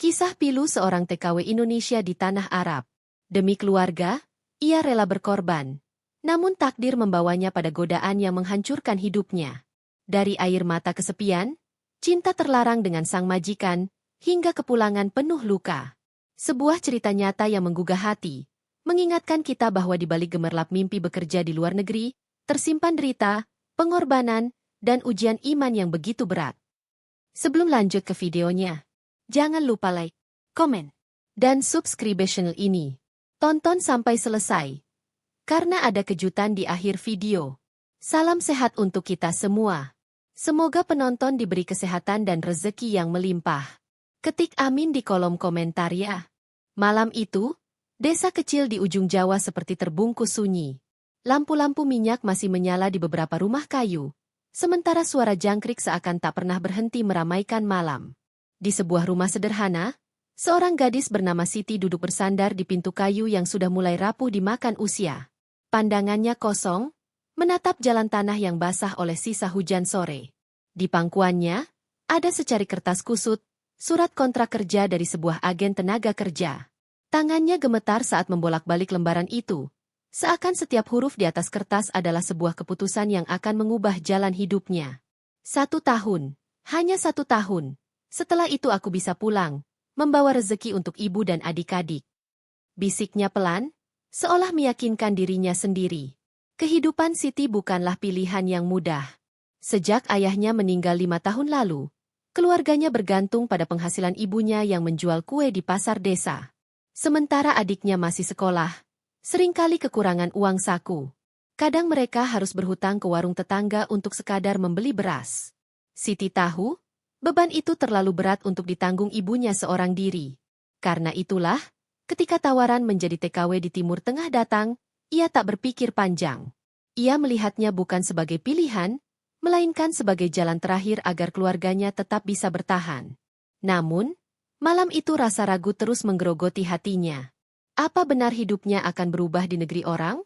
Kisah pilu seorang TKW Indonesia di tanah Arab. Demi keluarga, ia rela berkorban. Namun takdir membawanya pada godaan yang menghancurkan hidupnya. Dari air mata kesepian, cinta terlarang dengan sang majikan, hingga kepulangan penuh luka. Sebuah cerita nyata yang menggugah hati, mengingatkan kita bahwa di balik gemerlap mimpi bekerja di luar negeri, tersimpan derita, pengorbanan, dan ujian iman yang begitu berat. Sebelum lanjut ke videonya, jangan lupa like, komen, dan subscribe channel ini. Tonton sampai selesai, karena ada kejutan di akhir video. Salam sehat untuk kita semua. Semoga penonton diberi kesehatan dan rezeki yang melimpah. Ketik amin di kolom komentar ya. Malam itu, desa kecil di ujung Jawa seperti terbungkus sunyi. Lampu-lampu minyak masih menyala di beberapa rumah kayu, sementara suara jangkrik seakan tak pernah berhenti meramaikan malam. Di sebuah rumah sederhana, seorang gadis bernama Siti duduk bersandar di pintu kayu yang sudah mulai rapuh dimakan usia. Pandangannya kosong, menatap jalan tanah yang basah oleh sisa hujan sore. Di pangkuannya, ada secari kertas kusut, surat kontrak kerja dari sebuah agen tenaga kerja. Tangannya gemetar saat membolak-balik lembaran itu, seakan setiap huruf di atas kertas adalah sebuah keputusan yang akan mengubah jalan hidupnya. 1 tahun, hanya 1 tahun. Setelah itu aku bisa pulang, membawa rezeki untuk ibu dan adik-adik. Bisiknya pelan, seolah meyakinkan dirinya sendiri. Kehidupan Siti bukanlah pilihan yang mudah. Sejak ayahnya meninggal 5 tahun lalu, keluarganya bergantung pada penghasilan ibunya yang menjual kue di pasar desa. Sementara adiknya masih sekolah, seringkali kekurangan uang saku. Kadang mereka harus berhutang ke warung tetangga untuk sekadar membeli beras. Siti tahu, beban itu terlalu berat untuk ditanggung ibunya seorang diri. Karena itulah, ketika tawaran menjadi TKW di Timur Tengah datang, ia tak berpikir panjang. Ia melihatnya bukan sebagai pilihan, melainkan sebagai jalan terakhir agar keluarganya tetap bisa bertahan. Namun, malam itu rasa ragu terus menggerogoti hatinya. Apa benar hidupnya akan berubah di negeri orang?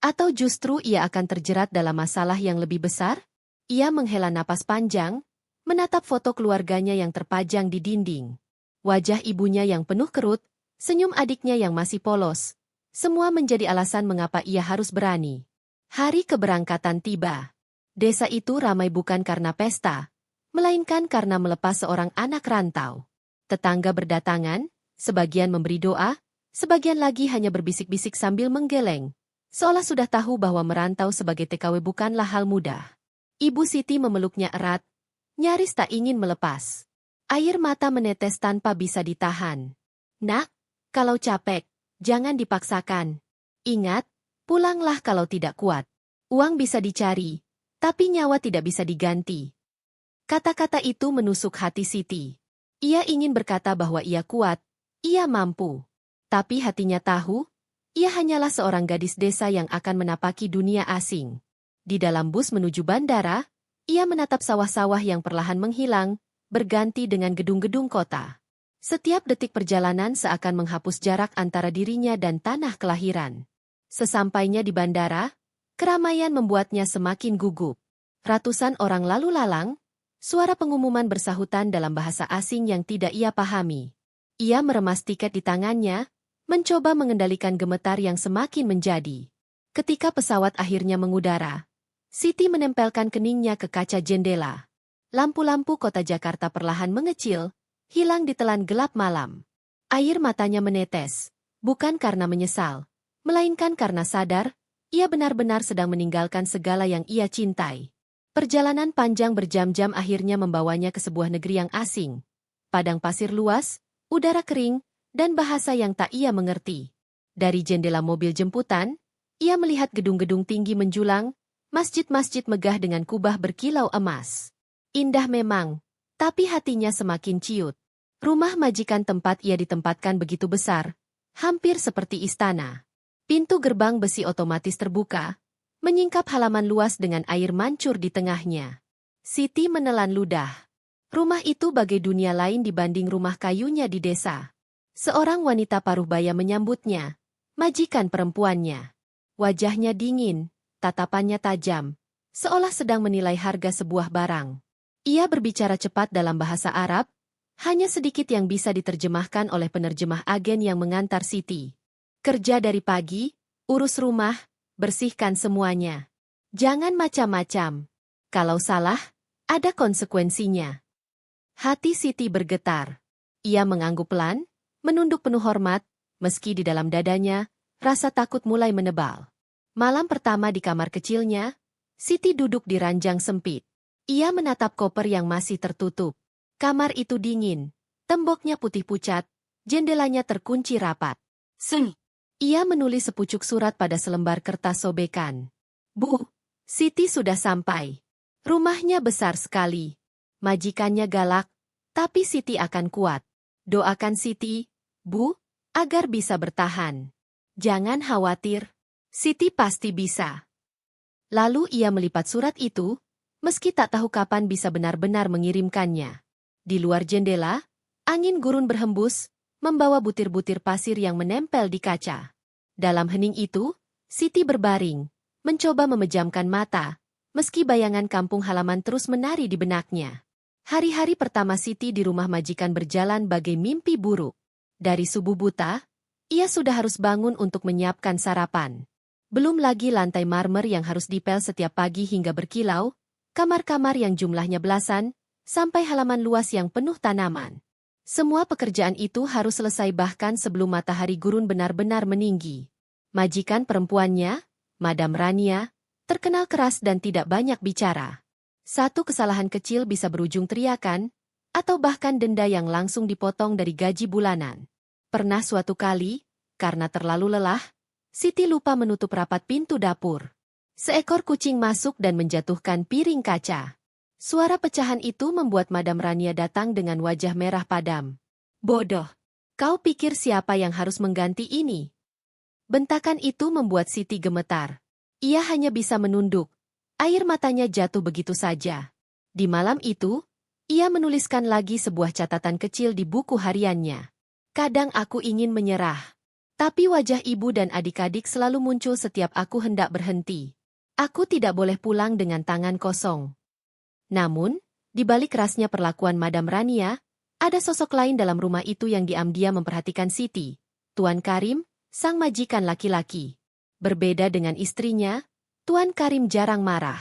Atau justru ia akan terjerat dalam masalah yang lebih besar? Ia menghela napas panjang, menatap foto keluarganya yang terpajang di dinding. Wajah ibunya yang penuh kerut, senyum adiknya yang masih polos. Semua menjadi alasan mengapa ia harus berani. Hari keberangkatan tiba. Desa itu ramai bukan karena pesta, melainkan karena melepas seorang anak rantau. Tetangga berdatangan, sebagian memberi doa, sebagian lagi hanya berbisik-bisik sambil menggeleng, seolah sudah tahu bahwa merantau sebagai TKW bukanlah hal mudah. Ibu Siti memeluknya erat, nyaris tak ingin melepas. Air mata menetes tanpa bisa ditahan. Nak, kalau capek, jangan dipaksakan. Ingat, pulanglah kalau tidak kuat. Uang bisa dicari, tapi nyawa tidak bisa diganti. Kata-kata itu menusuk hati Siti. Ia ingin berkata bahwa ia kuat, ia mampu. Tapi hatinya tahu, ia hanyalah seorang gadis desa yang akan menapaki dunia asing. Di dalam bus menuju bandara, ia menatap sawah-sawah yang perlahan menghilang, berganti dengan gedung-gedung kota. Setiap detik perjalanan seakan menghapus jarak antara dirinya dan tanah kelahiran. Sesampainya di bandara, keramaian membuatnya semakin gugup. Ratusan orang lalu lalang, suara pengumuman bersahutan dalam bahasa asing yang tidak ia pahami. Ia meremas tiket di tangannya, mencoba mengendalikan gemetar yang semakin menjadi. Ketika pesawat akhirnya mengudara, Siti menempelkan keningnya ke kaca jendela. Lampu-lampu kota Jakarta perlahan mengecil, hilang ditelan gelap malam. Air matanya menetes, bukan karena menyesal, melainkan karena sadar, ia benar-benar sedang meninggalkan segala yang ia cintai. Perjalanan panjang berjam-jam akhirnya membawanya ke sebuah negeri yang asing. Padang pasir luas, udara kering, dan bahasa yang tak ia mengerti. Dari jendela mobil jemputan, ia melihat gedung-gedung tinggi menjulang, masjid-masjid megah dengan kubah berkilau emas. Indah memang, tapi hatinya semakin ciut. Rumah majikan tempat ia ditempatkan begitu besar, hampir seperti istana. Pintu gerbang besi otomatis terbuka, menyingkap halaman luas dengan air mancur di tengahnya. Siti menelan ludah. Rumah itu bagai dunia lain dibanding rumah kayunya di desa. Seorang wanita paruh baya menyambutnya, majikan perempuannya. Wajahnya dingin, tatapannya tajam, seolah sedang menilai harga sebuah barang. Ia berbicara cepat dalam bahasa Arab, Hanya sedikit yang bisa diterjemahkan oleh penerjemah agen yang mengantar Siti. Kerja dari pagi, urus rumah, bersihkan semuanya. Jangan macam-macam. Kalau salah, ada konsekuensinya. Hati Siti bergetar. Ia mengangguk pelan, menunduk penuh hormat, meski di dalam dadanya, rasa takut mulai menebal. Malam pertama di kamar kecilnya, Siti duduk di ranjang sempit. Ia menatap koper yang masih tertutup. Kamar itu dingin, temboknya putih pucat, jendelanya terkunci rapat. Seng. Ia menulis sepucuk surat pada selembar kertas sobekan. Bu, Siti sudah sampai. Rumahnya besar sekali. Majikannya galak, tapi Siti akan kuat. Doakan Siti, Bu, agar bisa bertahan. Jangan khawatir, Siti pasti bisa. Lalu ia melipat surat itu, meski tak tahu kapan bisa benar-benar mengirimkannya. Di luar jendela, angin gurun berhembus, membawa butir-butir pasir yang menempel di kaca. Dalam hening itu, Siti berbaring, mencoba memejamkan mata, meski bayangan kampung halaman terus menari di benaknya. Hari-hari pertama Siti di rumah majikan berjalan bagai mimpi buruk. Dari subuh buta, ia sudah harus bangun untuk menyiapkan sarapan. Belum lagi lantai marmer yang harus dipel setiap pagi hingga berkilau, kamar-kamar yang jumlahnya belasan, sampai halaman luas yang penuh tanaman. Semua pekerjaan itu harus selesai bahkan sebelum matahari gurun benar-benar meninggi. Majikan perempuannya, Madam Rania, terkenal keras dan tidak banyak bicara. Satu kesalahan kecil bisa berujung teriakan, atau bahkan denda yang langsung dipotong dari gaji bulanan. Pernah suatu kali, karena terlalu lelah, Siti lupa menutup rapat pintu dapur. Seekor kucing masuk dan menjatuhkan piring kaca. Suara pecahan itu membuat Madam Rania datang dengan wajah merah padam. Bodoh! Kau pikir siapa yang harus mengganti ini? Bentakan itu membuat Siti gemetar. Ia hanya bisa menunduk. Air matanya jatuh begitu saja. Di malam itu, ia menuliskan lagi sebuah catatan kecil di buku hariannya. Kadang aku ingin menyerah. Tapi wajah ibu dan adik-adik selalu muncul setiap aku hendak berhenti. Aku tidak boleh pulang dengan tangan kosong. Namun, di balik kerasnya perlakuan Madam Rania, ada sosok lain dalam rumah itu yang diam-diam memperhatikan Siti. Tuan Karim, sang majikan laki-laki. Berbeda dengan istrinya, Tuan Karim jarang marah.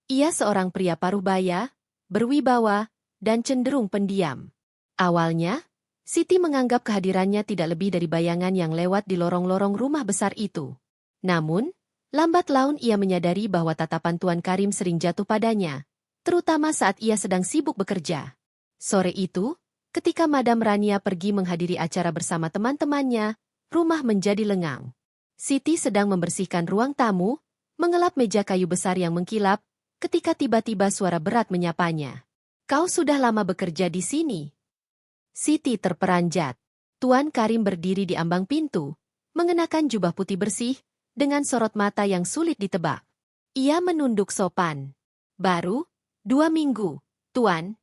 Ia seorang pria paruh baya, berwibawa, dan cenderung pendiam. Awalnya, Siti menganggap kehadirannya tidak lebih dari bayangan yang lewat di lorong-lorong rumah besar itu. Namun, lambat laun ia menyadari bahwa tatapan Tuan Karim sering jatuh padanya, terutama saat ia sedang sibuk bekerja. Sore itu, ketika Madam Rania pergi menghadiri acara bersama teman-temannya, rumah menjadi lengang. Siti sedang membersihkan ruang tamu, mengelap meja kayu besar yang mengkilap, ketika tiba-tiba suara berat menyapanya. Kau sudah lama bekerja di sini. Siti terperanjat. Tuan Karim berdiri di ambang pintu, mengenakan jubah putih bersih, dengan sorot mata yang sulit ditebak. Ia menunduk sopan. Baru 2 minggu, Tuan.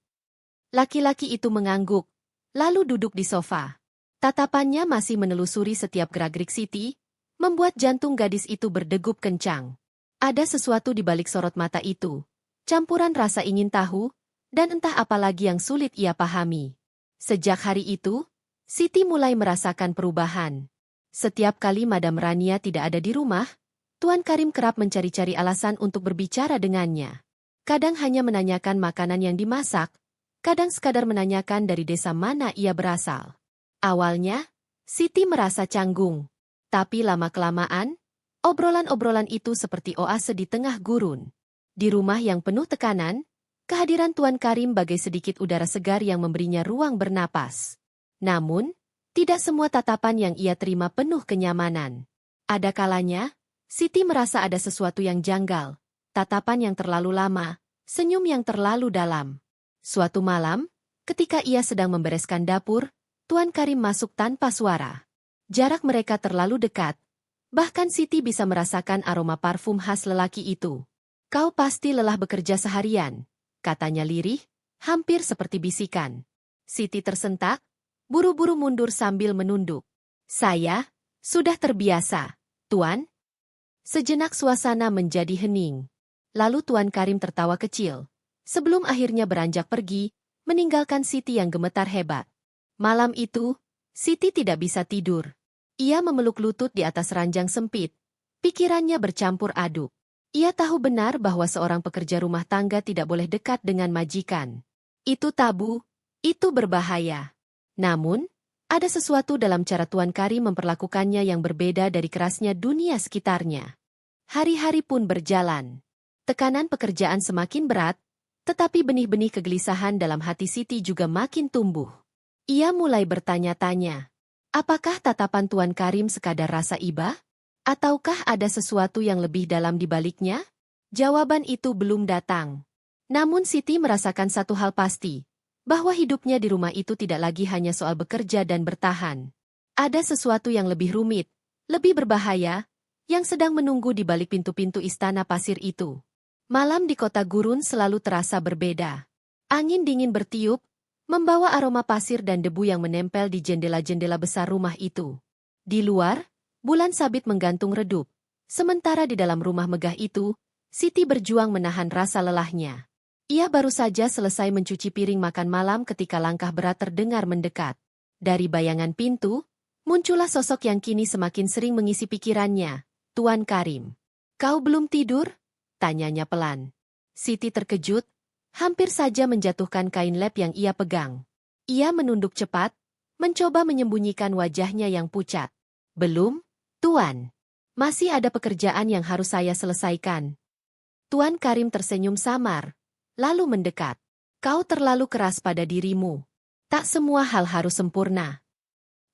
Laki-laki itu mengangguk, lalu duduk di sofa. Tatapannya masih menelusuri setiap gerak-gerik Siti, membuat jantung gadis itu berdegup kencang. Ada sesuatu di balik sorot mata itu, campuran rasa ingin tahu, dan entah apa lagi yang sulit ia pahami. Sejak hari itu, Siti mulai merasakan perubahan. Setiap kali Madam Rania tidak ada di rumah, Tuan Karim kerap mencari-cari alasan untuk berbicara dengannya. Kadang hanya menanyakan makanan yang dimasak, kadang sekadar menanyakan dari desa mana ia berasal. Awalnya, Siti merasa canggung. Tapi lama-kelamaan, obrolan-obrolan itu seperti oase di tengah gurun. Di rumah yang penuh tekanan, kehadiran Tuan Karim bagai sedikit udara segar yang memberinya ruang bernapas. Namun, tidak semua tatapan yang ia terima penuh kenyamanan. Ada kalanya, Siti merasa ada sesuatu yang janggal. Tatapan yang terlalu lama, senyum yang terlalu dalam. Suatu malam, ketika ia sedang membereskan dapur, Tuan Karim masuk tanpa suara. Jarak mereka terlalu dekat, bahkan Siti bisa merasakan aroma parfum khas lelaki itu. Kau pasti lelah bekerja seharian, katanya lirih, hampir seperti bisikan. Siti tersentak, buru-buru mundur sambil menunduk. Saya sudah terbiasa, Tuan. Sejenak suasana menjadi hening. Lalu Tuan Karim tertawa kecil. Sebelum akhirnya beranjak pergi, meninggalkan Siti yang gemetar hebat. Malam itu, Siti tidak bisa tidur. Ia memeluk lutut di atas ranjang sempit. Pikirannya bercampur aduk. Ia tahu benar bahwa seorang pekerja rumah tangga tidak boleh dekat dengan majikan. Itu tabu, itu berbahaya. Namun, ada sesuatu dalam cara Tuan Karim memperlakukannya yang berbeda dari kerasnya dunia sekitarnya. Hari-hari pun berjalan. Tekanan pekerjaan semakin berat, tetapi benih-benih kegelisahan dalam hati Siti juga makin tumbuh. Ia mulai bertanya-tanya, apakah tatapan Tuan Karim sekadar rasa iba? Ataukah ada sesuatu yang lebih dalam di baliknya? Jawaban itu belum datang. Namun Siti merasakan satu hal pasti, bahwa hidupnya di rumah itu tidak lagi hanya soal bekerja dan bertahan. Ada sesuatu yang lebih rumit, lebih berbahaya, yang sedang menunggu di balik pintu-pintu istana pasir itu. Malam di kota gurun selalu terasa berbeda. Angin dingin bertiup, membawa aroma pasir dan debu yang menempel di jendela-jendela besar rumah itu. Di luar, bulan sabit menggantung redup. Sementara di dalam rumah megah itu, Siti berjuang menahan rasa lelahnya. Ia baru saja selesai mencuci piring makan malam ketika langkah berat terdengar mendekat. Dari bayangan pintu, muncullah sosok yang kini semakin sering mengisi pikirannya, Tuan Karim. Kau belum tidur? Tanyanya pelan. Siti terkejut, hampir saja menjatuhkan kain lap yang ia pegang. Ia menunduk cepat, mencoba menyembunyikan wajahnya yang pucat. Belum, Tuan. Masih ada pekerjaan yang harus saya selesaikan. Tuan Karim tersenyum samar, lalu mendekat. Kau terlalu keras pada dirimu. Tak semua hal harus sempurna.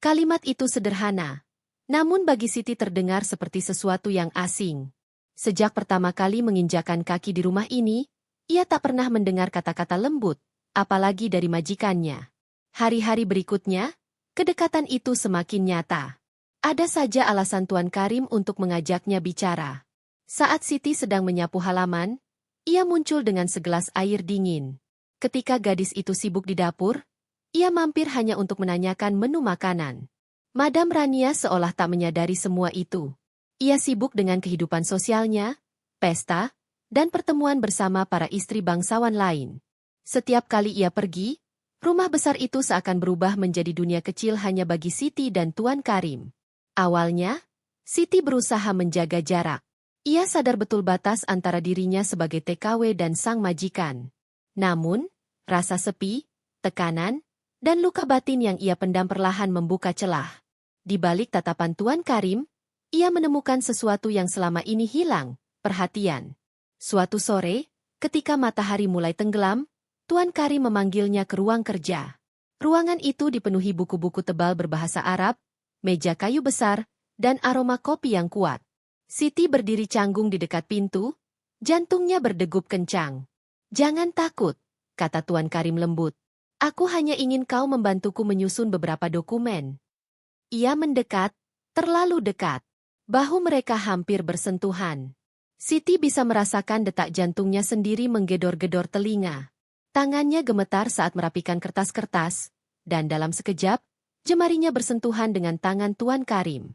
Kalimat itu sederhana, namun bagi Siti terdengar seperti sesuatu yang asing. Sejak pertama kali menginjakan kaki di rumah ini, ia tak pernah mendengar kata-kata lembut, apalagi dari majikannya. Hari-hari berikutnya, kedekatan itu semakin nyata. Ada saja alasan Tuan Karim untuk mengajaknya bicara. Saat Siti sedang menyapu halaman, ia muncul dengan segelas air dingin. Ketika gadis itu sibuk di dapur, ia mampir hanya untuk menanyakan menu makanan. Madam Rania seolah tak menyadari semua itu. Ia sibuk dengan kehidupan sosialnya, pesta, dan pertemuan bersama para istri bangsawan lain. Setiap kali ia pergi, rumah besar itu seakan berubah menjadi dunia kecil hanya bagi Siti dan Tuan Karim. Awalnya, Siti berusaha menjaga jarak. Ia sadar betul batas antara dirinya sebagai TKW dan sang majikan. Namun, rasa sepi, tekanan, dan luka batin yang ia pendam perlahan membuka celah. Di balik tatapan Tuan Karim, ia menemukan sesuatu yang selama ini hilang, perhatian. Suatu sore, ketika matahari mulai tenggelam, Tuan Karim memanggilnya ke ruang kerja. Ruangan itu dipenuhi buku-buku tebal berbahasa Arab, meja kayu besar, dan aroma kopi yang kuat. Siti berdiri canggung di dekat pintu, jantungnya berdegup kencang. Jangan takut, kata Tuan Karim lembut. Aku hanya ingin kau membantuku menyusun beberapa dokumen. Ia mendekat, terlalu dekat. Bahu mereka hampir bersentuhan. Siti bisa merasakan detak jantungnya sendiri menggedor-gedor telinga. Tangannya gemetar saat merapikan kertas-kertas, dan dalam sekejap, jemarinya bersentuhan dengan tangan Tuan Karim.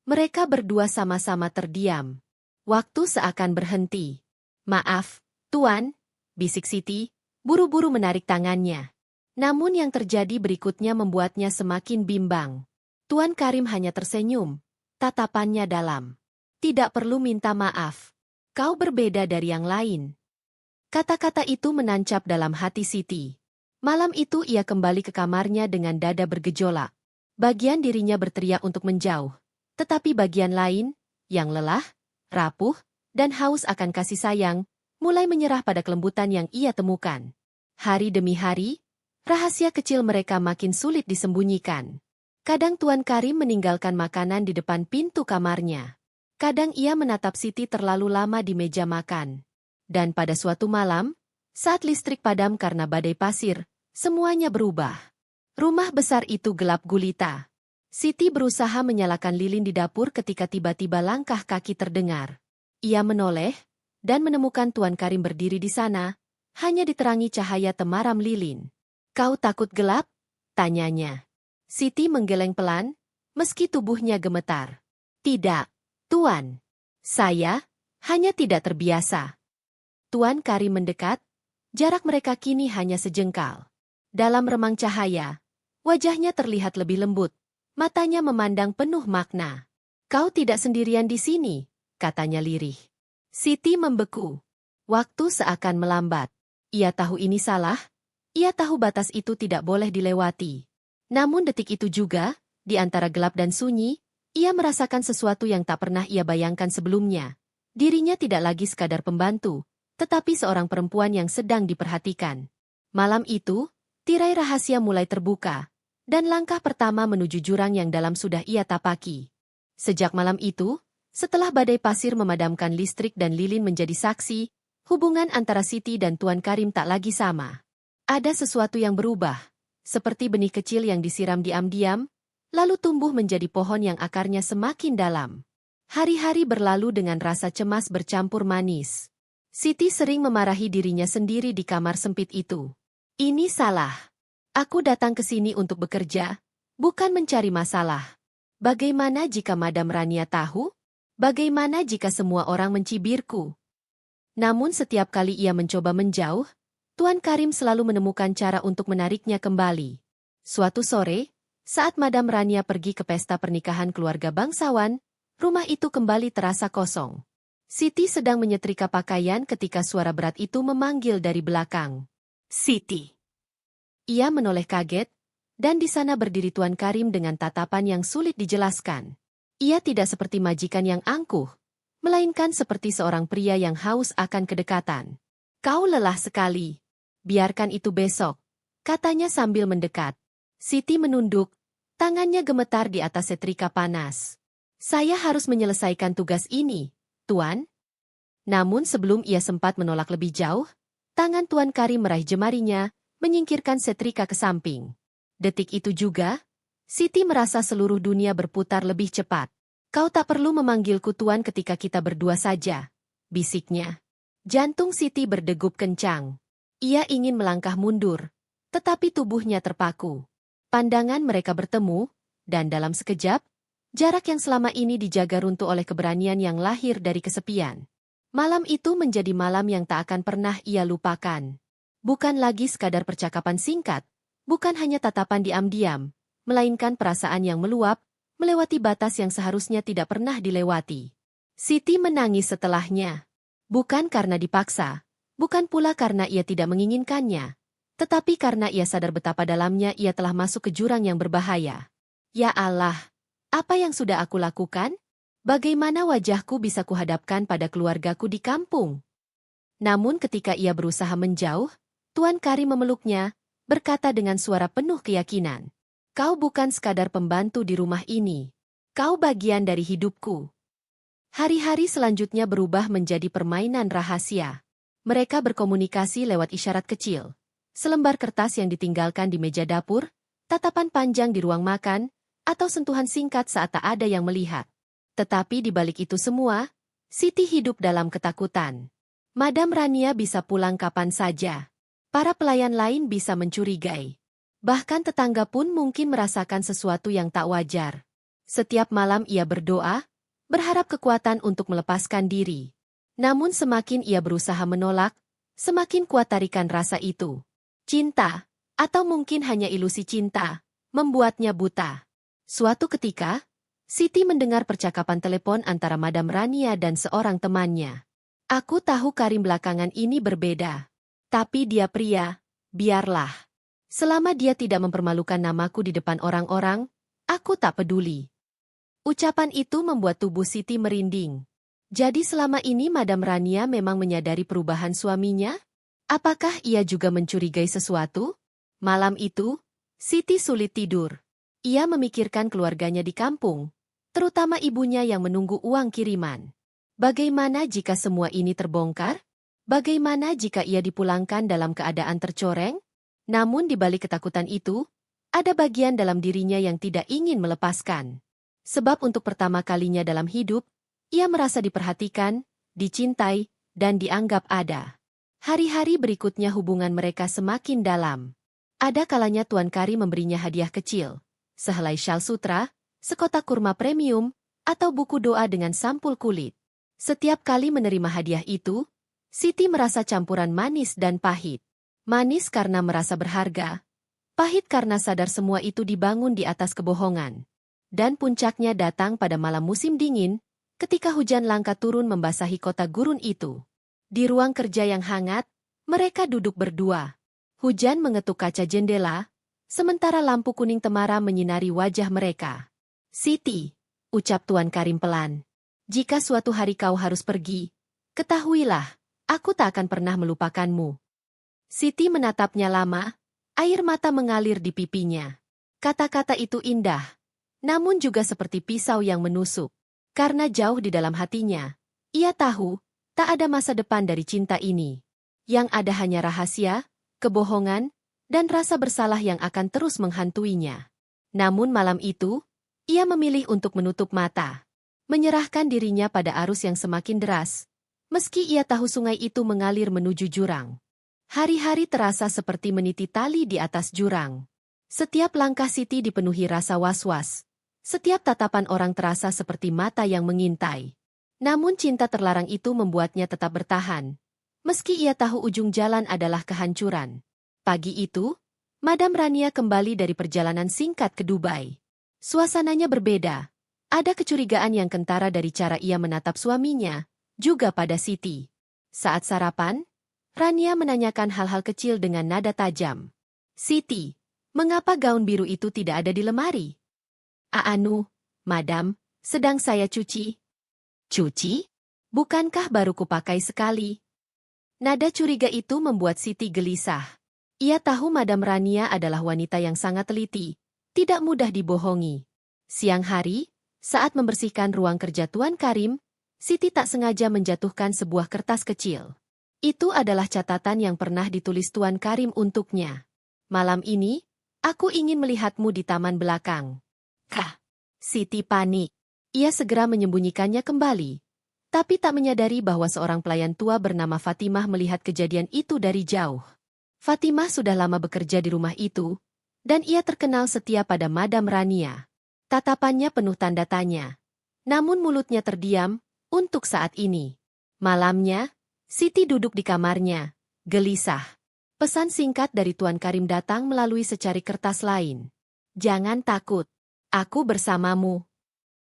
Mereka berdua sama-sama terdiam. Waktu seakan berhenti. Maaf, Tuan, bisik Siti, buru-buru menarik tangannya. Namun yang terjadi berikutnya membuatnya semakin bimbang. Tuan Karim hanya tersenyum. Tatapannya dalam. Tidak perlu minta maaf. Kau berbeda dari yang lain. Kata-kata itu menancap dalam hati Siti. Malam itu ia kembali ke kamarnya dengan dada bergejolak. Bagian dirinya berteriak untuk menjauh. Tetapi bagian lain, yang lelah, rapuh, dan haus akan kasih sayang, mulai menyerah pada kelembutan yang ia temukan. Hari demi hari, rahasia kecil mereka makin sulit disembunyikan. Kadang Tuan Karim meninggalkan makanan di depan pintu kamarnya. Kadang ia menatap Siti terlalu lama di meja makan. Dan pada suatu malam, saat listrik padam karena badai pasir, semuanya berubah. Rumah besar itu gelap gulita. Siti berusaha menyalakan lilin di dapur ketika tiba-tiba langkah kaki terdengar. Ia menoleh, dan menemukan Tuan Karim berdiri di sana, hanya diterangi cahaya temaram lilin. Kau takut gelap? Tanyanya. Siti menggeleng pelan, meski tubuhnya gemetar. Tidak, Tuan. Saya hanya tidak terbiasa. Tuan Karim mendekat, jarak mereka kini hanya sejengkal. Dalam remang cahaya, wajahnya terlihat lebih lembut, matanya memandang penuh makna. Kau tidak sendirian di sini, katanya lirih. Siti membeku. Waktu seakan melambat. Ia tahu ini salah, ia tahu batas itu tidak boleh dilewati. Namun detik itu juga, di antara gelap dan sunyi, ia merasakan sesuatu yang tak pernah ia bayangkan sebelumnya. Dirinya tidak lagi sekadar pembantu, tetapi seorang perempuan yang sedang diperhatikan. Malam itu, tirai rahasia mulai terbuka, dan langkah pertama menuju jurang yang dalam sudah ia tapaki. Sejak malam itu, setelah badai pasir memadamkan listrik dan lilin menjadi saksi, hubungan antara Siti dan Tuan Karim tak lagi sama. Ada sesuatu yang berubah, seperti benih kecil yang disiram diam-diam, lalu tumbuh menjadi pohon yang akarnya semakin dalam. Hari-hari berlalu dengan rasa cemas bercampur manis. Siti sering memarahi dirinya sendiri di kamar sempit itu. Ini salah. Aku datang ke sini untuk bekerja, bukan mencari masalah. Bagaimana jika Madam Rania tahu? Bagaimana jika semua orang mencibirku? Namun setiap kali ia mencoba menjauh, Tuan Karim selalu menemukan cara untuk menariknya kembali. Suatu sore, saat Madam Rania pergi ke pesta pernikahan keluarga bangsawan, rumah itu kembali terasa kosong. Siti sedang menyetrika pakaian ketika suara berat itu memanggil dari belakang. Siti. Ia menoleh kaget, dan di sana berdiri Tuan Karim dengan tatapan yang sulit dijelaskan. Ia tidak seperti majikan yang angkuh, melainkan seperti seorang pria yang haus akan kedekatan. Kau lelah sekali. Biarkan itu besok, katanya sambil mendekat. Siti menunduk, tangannya gemetar di atas setrika panas. Saya harus menyelesaikan tugas ini, Tuan. Namun sebelum ia sempat menolak lebih jauh, tangan Tuan Karim meraih jemarinya, menyingkirkan setrika ke samping. Detik itu juga, Siti merasa seluruh dunia berputar lebih cepat. Kau tak perlu memanggilku Tuan ketika kita berdua saja, bisiknya. Jantung Siti berdegup kencang. Ia ingin melangkah mundur, tetapi tubuhnya terpaku. Pandangan mereka bertemu, dan dalam sekejap, jarak yang selama ini dijaga runtuh oleh keberanian yang lahir dari kesepian. Malam itu menjadi malam yang tak akan pernah ia lupakan. Bukan lagi sekadar percakapan singkat, bukan hanya tatapan diam-diam, melainkan perasaan yang meluap, melewati batas yang seharusnya tidak pernah dilewati. Siti menangis setelahnya. Bukan karena dipaksa, bukan pula karena ia tidak menginginkannya, tetapi karena ia sadar betapa dalamnya ia telah masuk ke jurang yang berbahaya. Ya Allah, apa yang sudah aku lakukan? Bagaimana wajahku bisa kuhadapkan pada keluargaku di kampung? Namun ketika ia berusaha menjauh, Tuan Karim memeluknya, berkata dengan suara penuh keyakinan. Kau bukan sekadar pembantu di rumah ini. Kau bagian dari hidupku. Hari-hari selanjutnya berubah menjadi permainan rahasia. Mereka berkomunikasi lewat isyarat kecil. Selembar kertas yang ditinggalkan di meja dapur, tatapan panjang di ruang makan, atau sentuhan singkat saat tak ada yang melihat. Tetapi di balik itu semua, Siti hidup dalam ketakutan. Madam Rania bisa pulang kapan saja. Para pelayan lain bisa mencurigai. Bahkan tetangga pun mungkin merasakan sesuatu yang tak wajar. Setiap malam ia berdoa, berharap kekuatan untuk melepaskan diri. Namun semakin ia berusaha menolak, semakin kuat tarikan rasa itu. Cinta, atau mungkin hanya ilusi cinta, membuatnya buta. Suatu ketika, Siti mendengar percakapan telepon antara Madam Rania dan seorang temannya. Aku tahu Karim belakangan ini berbeda. Tapi dia pria, biarlah. Selama dia tidak mempermalukan namaku di depan orang-orang, aku tak peduli. Ucapan itu membuat tubuh Siti merinding. Jadi selama ini Madam Rania memang menyadari perubahan suaminya? Apakah ia juga mencurigai sesuatu? Malam itu, Siti sulit tidur. Ia memikirkan keluarganya di kampung, terutama ibunya yang menunggu uang kiriman. Bagaimana jika semua ini terbongkar? Bagaimana jika ia dipulangkan dalam keadaan tercoreng? Namun di balik ketakutan itu, ada bagian dalam dirinya yang tidak ingin melepaskan. Sebab untuk pertama kalinya dalam hidup, ia merasa diperhatikan, dicintai, dan dianggap ada. Hari-hari berikutnya hubungan mereka semakin dalam. Ada kalanya Tuan Kari memberinya hadiah kecil, sehelai syal sutra, sekotak kurma premium, atau buku doa dengan sampul kulit. Setiap kali menerima hadiah itu, Siti merasa campuran manis dan pahit. Manis karena merasa berharga, Pahit karena sadar semua itu dibangun di atas kebohongan. Dan puncaknya datang pada malam musim dingin, ketika hujan langka turun membasahi kota gurun itu. Di ruang kerja yang hangat, mereka duduk berdua. Hujan mengetuk kaca jendela, sementara lampu kuning temara menyinari wajah mereka. "Siti," ucap Tuan Karim pelan. "Jika suatu hari kau harus pergi, ketahuilah, aku tak akan pernah melupakanmu." Siti menatapnya lama, air mata mengalir di pipinya. Kata-kata itu indah, namun juga seperti pisau yang menusuk. Karena jauh di dalam hatinya, ia tahu, tak ada masa depan dari cinta ini. Yang ada hanya rahasia, kebohongan, dan rasa bersalah yang akan terus menghantuinya. Namun malam itu, ia memilih untuk menutup mata. Menyerahkan dirinya pada arus yang semakin deras. Meski ia tahu sungai itu mengalir menuju jurang. Hari-hari terasa seperti meniti tali di atas jurang. Setiap langkah Siti dipenuhi rasa was-was. Setiap tatapan orang terasa seperti mata yang mengintai. Namun cinta terlarang itu membuatnya tetap bertahan. Meski ia tahu ujung jalan adalah kehancuran. Pagi itu, Madam Rania kembali dari perjalanan singkat ke Dubai. Suasananya berbeda. Ada kecurigaan yang kentara dari cara ia menatap suaminya, juga pada Siti. Saat sarapan, Rania menanyakan hal-hal kecil dengan nada tajam. "Siti, mengapa gaun biru itu tidak ada di lemari?" Madam, sedang saya cuci." "Cuci? Bukankah baru kupakai sekali?" Nada curiga itu membuat Siti gelisah. Ia tahu Madam Rania adalah wanita yang sangat teliti, tidak mudah dibohongi. Siang hari, saat membersihkan ruang kerja Tuan Karim, Siti tak sengaja menjatuhkan sebuah kertas kecil. Itu adalah catatan yang pernah ditulis Tuan Karim untuknya. "Malam ini, aku ingin melihatmu di taman belakang." "Kah?" Siti panik. Ia segera menyembunyikannya kembali. Tapi tak menyadari bahwa seorang pelayan tua bernama Fatimah melihat kejadian itu dari jauh. Fatimah sudah lama bekerja di rumah itu, dan ia terkenal setia pada Madam Rania. Tatapannya penuh tanda tanya. Namun mulutnya terdiam, untuk saat ini. Malamnya, Siti duduk di kamarnya, gelisah. Pesan singkat dari Tuan Karim datang melalui secari kertas lain. "Jangan takut. Aku bersamamu."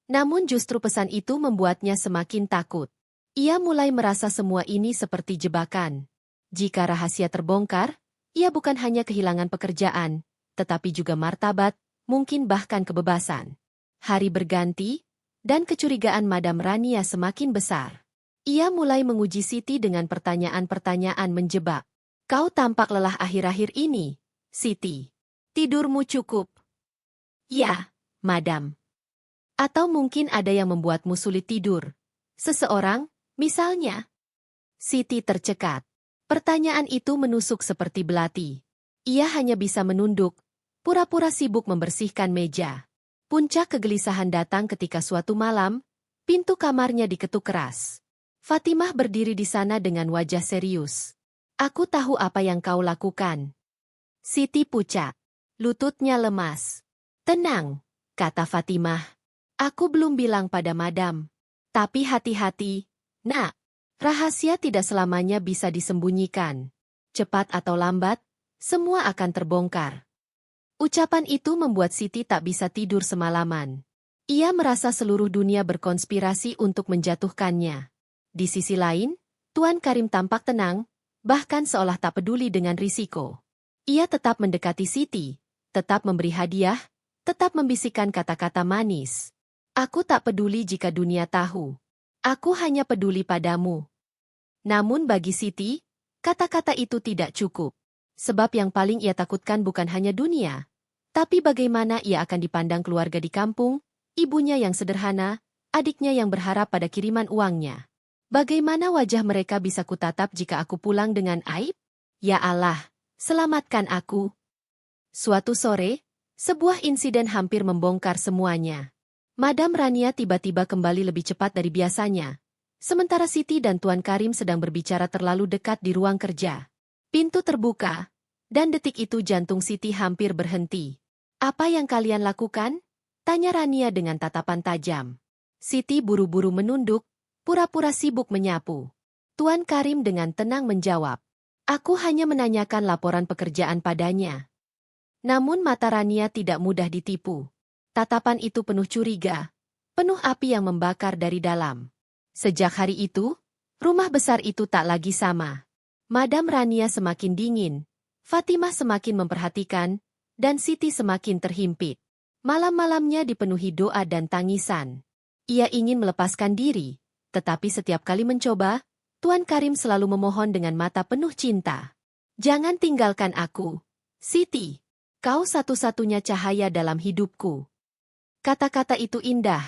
Namun justru pesan itu membuatnya semakin takut. Ia mulai merasa semua ini seperti jebakan. Jika rahasia terbongkar, ia bukan hanya kehilangan pekerjaan, tetapi juga martabat, mungkin bahkan kebebasan. Hari berganti, dan kecurigaan Madam Rania semakin besar. Ia mulai menguji Siti dengan pertanyaan-pertanyaan menjebak. "Kau tampak lelah akhir-akhir ini, Siti. Tidurmu cukup?" "Ya, Madam." "Atau mungkin ada yang membuatmu sulit tidur? Seseorang, misalnya?" Siti tercekat. Pertanyaan itu menusuk seperti belati. Ia hanya bisa menunduk, pura-pura sibuk membersihkan meja. Puncak kegelisahan datang ketika suatu malam, pintu kamarnya diketuk keras. Fatimah berdiri di sana dengan wajah serius. "Aku tahu apa yang kau lakukan." Siti pucat. Lututnya lemas. "Tenang," kata Fatimah. "Aku belum bilang pada Madam. Tapi hati-hati, Nak. Rahasia tidak selamanya bisa disembunyikan. Cepat atau lambat, semua akan terbongkar." Ucapan itu membuat Siti tak bisa tidur semalaman. Ia merasa seluruh dunia berkonspirasi untuk menjatuhkannya. Di sisi lain, Tuan Karim tampak tenang, bahkan seolah tak peduli dengan risiko. Ia tetap mendekati Siti, tetap memberi hadiah, tetap membisikkan kata-kata manis. "Aku tak peduli jika dunia tahu. Aku hanya peduli padamu." Namun bagi Siti, kata-kata itu tidak cukup. Sebab yang paling ia takutkan bukan hanya dunia, tapi bagaimana ia akan dipandang keluarga di kampung, ibunya yang sederhana, adiknya yang berharap pada kiriman uangnya. Bagaimana wajah mereka bisa kutatap jika aku pulang dengan aib? Ya Allah, selamatkan aku. Suatu sore, sebuah insiden hampir membongkar semuanya. Madam Rania tiba-tiba kembali lebih cepat dari biasanya. Sementara Siti dan Tuan Karim sedang berbicara terlalu dekat di ruang kerja. Pintu terbuka, dan detik itu jantung Siti hampir berhenti. "Apa yang kalian lakukan?" tanya Rania dengan tatapan tajam. Siti buru-buru menunduk, pura-pura sibuk menyapu. Tuan Karim dengan tenang menjawab, "Aku hanya menanyakan laporan pekerjaan padanya." Namun mata Rania tidak mudah ditipu. Tatapan itu penuh curiga, penuh api yang membakar dari dalam. Sejak hari itu, rumah besar itu tak lagi sama. Madam Rania semakin dingin, Fatimah semakin memperhatikan, dan Siti semakin terhimpit. Malam-malamnya dipenuhi doa dan tangisan. Ia ingin melepaskan diri, tetapi setiap kali mencoba, Tuan Karim selalu memohon dengan mata penuh cinta. Jangan tinggalkan aku, Siti. Kau satu-satunya cahaya dalam hidupku. Kata-kata itu indah,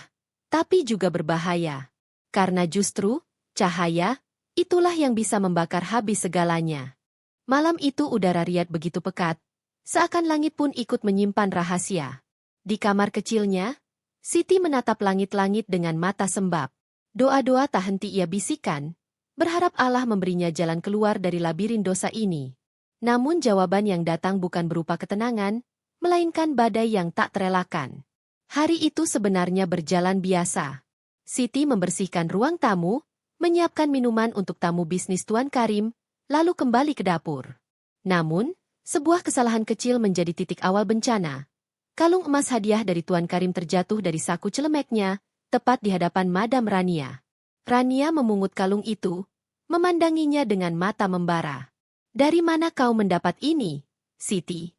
tapi juga berbahaya. Karena justru, cahaya, itulah yang bisa membakar habis segalanya. Malam itu udara riat begitu pekat, seakan langit pun ikut menyimpan rahasia. Di kamar kecilnya, Siti menatap langit-langit dengan mata sembab. Doa-doa tak henti ia bisikan, berharap Allah memberinya jalan keluar dari labirin dosa ini. Namun jawaban yang datang bukan berupa ketenangan, melainkan badai yang tak terelakkan. Hari itu sebenarnya berjalan biasa. Siti membersihkan ruang tamu, menyiapkan minuman untuk tamu bisnis Tuan Karim, lalu kembali ke dapur. Namun, sebuah kesalahan kecil menjadi titik awal bencana. Kalung emas hadiah dari Tuan Karim terjatuh dari saku celemeknya, tepat di hadapan Madam Rania. Rania memungut kalung itu, memandanginya dengan mata membara. Dari mana kau mendapat ini, Siti?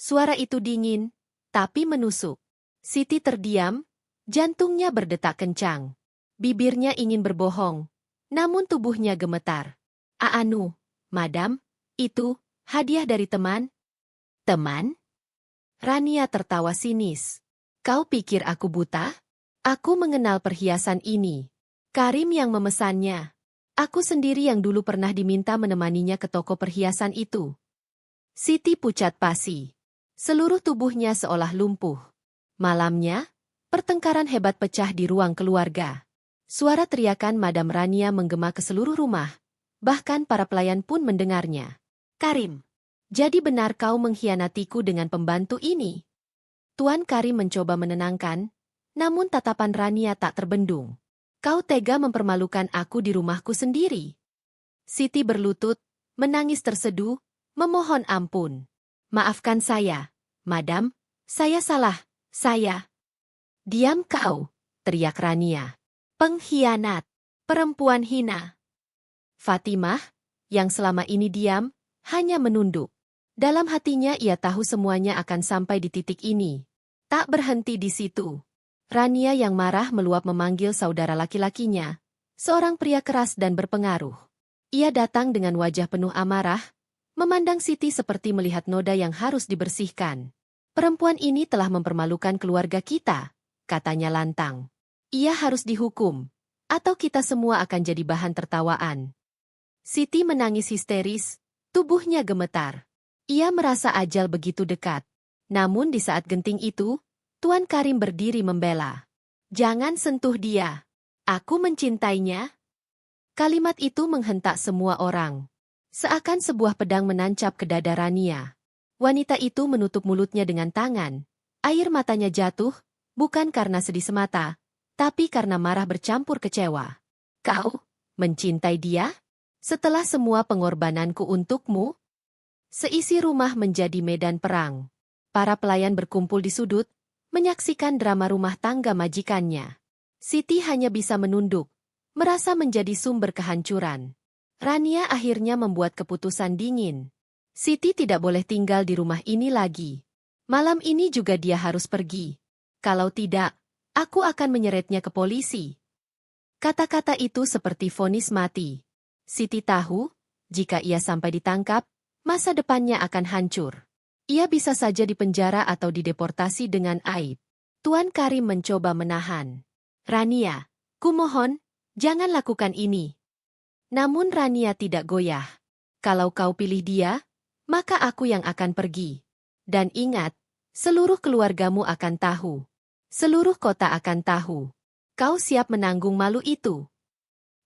Suara itu dingin, tapi menusuk. Siti terdiam, jantungnya berdetak kencang. Bibirnya ingin berbohong, namun tubuhnya gemetar. Anu, Madam, itu hadiah dari teman. Teman? Rania tertawa sinis. Kau pikir aku buta? Aku mengenal perhiasan ini. Karim yang memesannya. Aku sendiri yang dulu pernah diminta menemaninya ke toko perhiasan itu. Siti pucat pasi. Seluruh tubuhnya seolah lumpuh. Malamnya, pertengkaran hebat pecah di ruang keluarga. Suara teriakan Madam Rania menggema ke seluruh rumah. Bahkan para pelayan pun mendengarnya. Karim, jadi benar kau mengkhianatiku dengan pembantu ini? Tuan Karim mencoba menenangkan, namun tatapan Rania tak terbendung. Kau tega mempermalukan aku di rumahku sendiri. Siti berlutut, menangis terseduh, memohon ampun. Maafkan saya, Madam, saya salah, saya. Diam kau, teriak Rania. Pengkhianat, perempuan hina. Fatimah, yang selama ini diam, hanya menunduk. Dalam hatinya ia tahu semuanya akan sampai di titik ini. Tak berhenti di situ. Rania yang marah meluap memanggil saudara laki-lakinya, seorang pria keras dan berpengaruh. Ia datang dengan wajah penuh amarah, memandang Siti seperti melihat noda yang harus dibersihkan. Perempuan ini telah mempermalukan keluarga kita, katanya lantang. Ia harus dihukum, atau kita semua akan jadi bahan tertawaan. Siti menangis histeris, tubuhnya gemetar. Ia merasa ajal begitu dekat. Namun di saat genting itu, Tuan Karim berdiri membela. Jangan sentuh dia. Aku mencintainya. Kalimat itu menghentak semua orang. Seakan sebuah pedang menancap ke dada Rania. Wanita itu menutup mulutnya dengan tangan. Air matanya jatuh, bukan karena sedih semata, tapi karena marah bercampur kecewa. Kau mencintai dia? Setelah semua pengorbananku untukmu? Seisi rumah menjadi medan perang. Para pelayan berkumpul di sudut, menyaksikan drama rumah tangga majikannya. Siti hanya bisa menunduk, merasa menjadi sumber kehancuran. Rania akhirnya membuat keputusan dingin. Siti tidak boleh tinggal di rumah ini lagi. Malam ini juga dia harus pergi. Kalau tidak, aku akan menyeretnya ke polisi. Kata-kata itu seperti vonis mati. Siti tahu, jika ia sampai ditangkap, masa depannya akan hancur. Ia bisa saja dipenjara atau dideportasi dengan aib. Tuan Karim mencoba menahan. Rania, kumohon, jangan lakukan ini. Namun Rania tidak goyah. Kalau kau pilih dia, maka aku yang akan pergi. Dan ingat, seluruh keluargamu akan tahu. Seluruh kota akan tahu. Kau siap menanggung malu itu.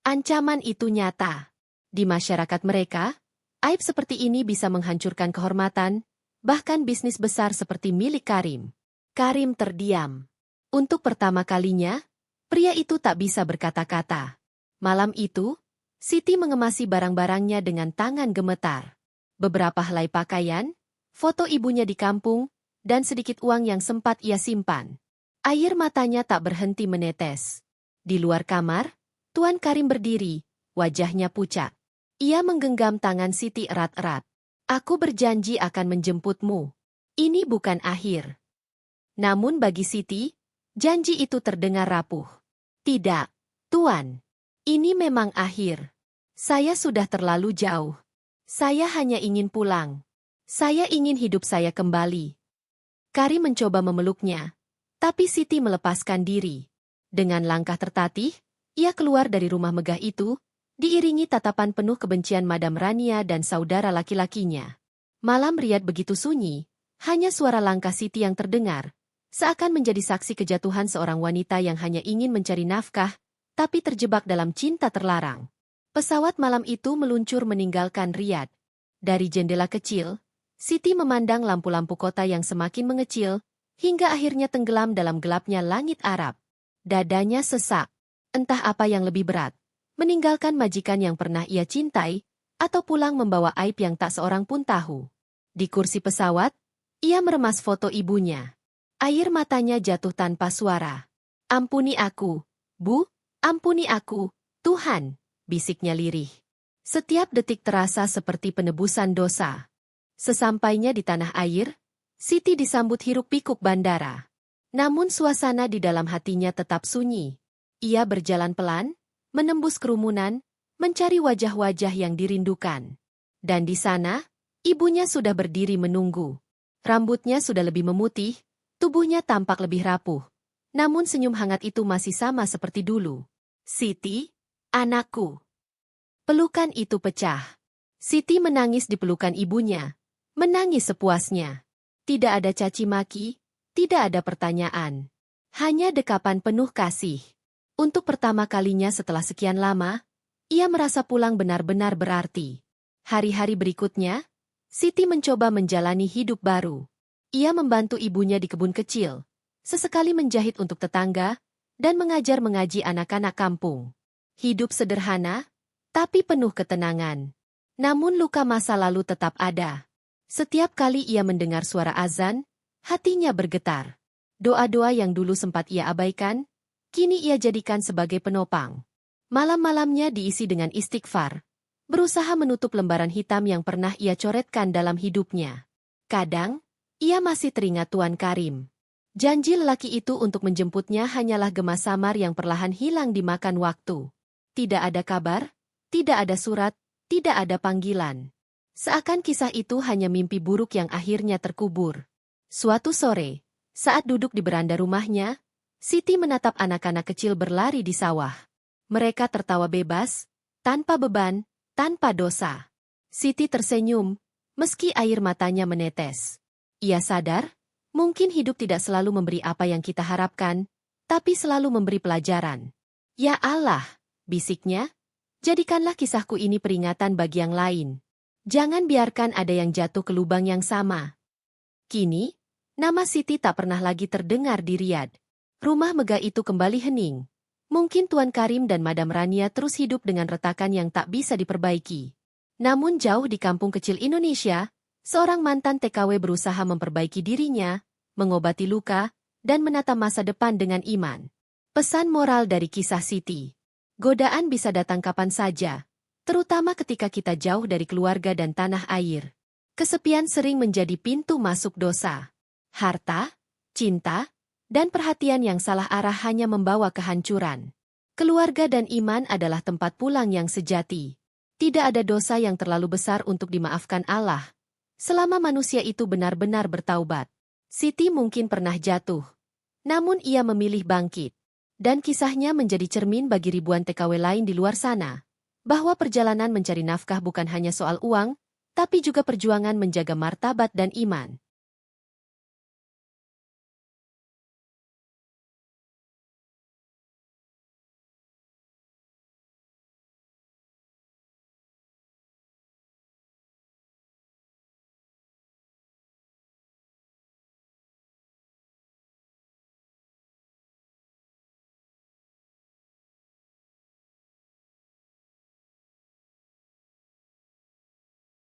Ancaman itu nyata. Di masyarakat mereka, aib seperti ini bisa menghancurkan kehormatan, bahkan bisnis besar seperti milik Karim. Karim terdiam. Untuk pertama kalinya, pria itu tak bisa berkata-kata. Malam itu, Siti mengemasi barang-barangnya dengan tangan gemetar. Beberapa helai pakaian, foto ibunya di kampung, dan sedikit uang yang sempat ia simpan. Air matanya tak berhenti menetes. Di luar kamar, Tuan Karim berdiri, wajahnya pucat. Ia menggenggam tangan Siti erat-erat. Aku berjanji akan menjemputmu. Ini bukan akhir. Namun bagi Siti, janji itu terdengar rapuh. Tidak, Tuan. Ini memang akhir. Saya sudah terlalu jauh. Saya hanya ingin pulang. Saya ingin hidup saya kembali. Karim mencoba memeluknya, tapi Siti melepaskan diri. Dengan langkah tertatih, ia keluar dari rumah megah itu, diiringi tatapan penuh kebencian Madam Rania dan saudara laki-lakinya. Malam Riyadh begitu sunyi, hanya suara langkah Siti yang terdengar, seakan menjadi saksi kejatuhan seorang wanita yang hanya ingin mencari nafkah, tapi terjebak dalam cinta terlarang. Pesawat malam itu meluncur meninggalkan Riyadh. Dari jendela kecil, Siti memandang lampu-lampu kota yang semakin mengecil, hingga akhirnya tenggelam dalam gelapnya langit Arab. Dadanya sesak. Entah apa yang lebih berat, meninggalkan majikan yang pernah ia cintai, atau pulang membawa aib yang tak seorang pun tahu. Di kursi pesawat, ia meremas foto ibunya. Air matanya jatuh tanpa suara. Ampuni aku, Bu, ampuni aku, Tuhan, bisiknya lirih. Setiap detik terasa seperti penebusan dosa. Sesampainya di tanah air, Siti disambut hiruk-pikuk bandara. Namun suasana di dalam hatinya tetap sunyi. Ia berjalan pelan, menembus kerumunan, mencari wajah-wajah yang dirindukan. Dan di sana, ibunya sudah berdiri menunggu. Rambutnya sudah lebih memutih, tubuhnya tampak lebih rapuh. Namun senyum hangat itu masih sama seperti dulu. Siti, anakku. Pelukan itu pecah. Siti menangis di pelukan ibunya. Menangis sepuasnya. Tidak ada caci maki, tidak ada pertanyaan. Hanya dekapan penuh kasih. Untuk pertama kalinya setelah sekian lama, ia merasa pulang benar-benar berarti. Hari-hari berikutnya, Siti mencoba menjalani hidup baru. Ia membantu ibunya di kebun kecil, sesekali menjahit untuk tetangga, dan mengajar mengaji anak-anak kampung. Hidup sederhana, tapi penuh ketenangan. Namun luka masa lalu tetap ada. Setiap kali ia mendengar suara azan, hatinya bergetar. Doa-doa yang dulu sempat ia abaikan, kini ia jadikan sebagai penopang. Malam-malamnya diisi dengan istighfar, berusaha menutup lembaran hitam yang pernah ia coretkan dalam hidupnya. Kadang, ia masih teringat Tuan Karim. Janji lelaki itu untuk menjemputnya hanyalah gema samar yang perlahan hilang dimakan waktu. Tidak ada kabar, tidak ada surat, tidak ada panggilan. Seakan kisah itu hanya mimpi buruk yang akhirnya terkubur. Suatu sore, saat duduk di beranda rumahnya, Siti menatap anak-anak kecil berlari di sawah. Mereka tertawa bebas, tanpa beban, tanpa dosa. Siti tersenyum, meski air matanya menetes. Ia sadar, mungkin hidup tidak selalu memberi apa yang kita harapkan, tapi selalu memberi pelajaran. Ya Allah, bisiknya, jadikanlah kisahku ini peringatan bagi yang lain. Jangan biarkan ada yang jatuh ke lubang yang sama. Kini, nama Siti tak pernah lagi terdengar di Riyadh. Rumah megah itu kembali hening. Mungkin Tuan Karim dan Madam Rania terus hidup dengan retakan yang tak bisa diperbaiki. Namun jauh di kampung kecil Indonesia, seorang mantan TKW berusaha memperbaiki dirinya, mengobati luka, dan menata masa depan dengan iman. Pesan moral dari kisah Siti. Godaan bisa datang kapan saja, terutama ketika kita jauh dari keluarga dan tanah air. Kesepian sering menjadi pintu masuk dosa. Harta, cinta, dan perhatian yang salah arah hanya membawa kehancuran. Keluarga dan iman adalah tempat pulang yang sejati. Tidak ada dosa yang terlalu besar untuk dimaafkan Allah, selama manusia itu benar-benar bertaubat. Siti mungkin pernah jatuh, namun ia memilih bangkit. Dan kisahnya menjadi cermin bagi ribuan TKW lain di luar sana, bahwa perjalanan mencari nafkah bukan hanya soal uang, tapi juga perjuangan menjaga martabat dan iman.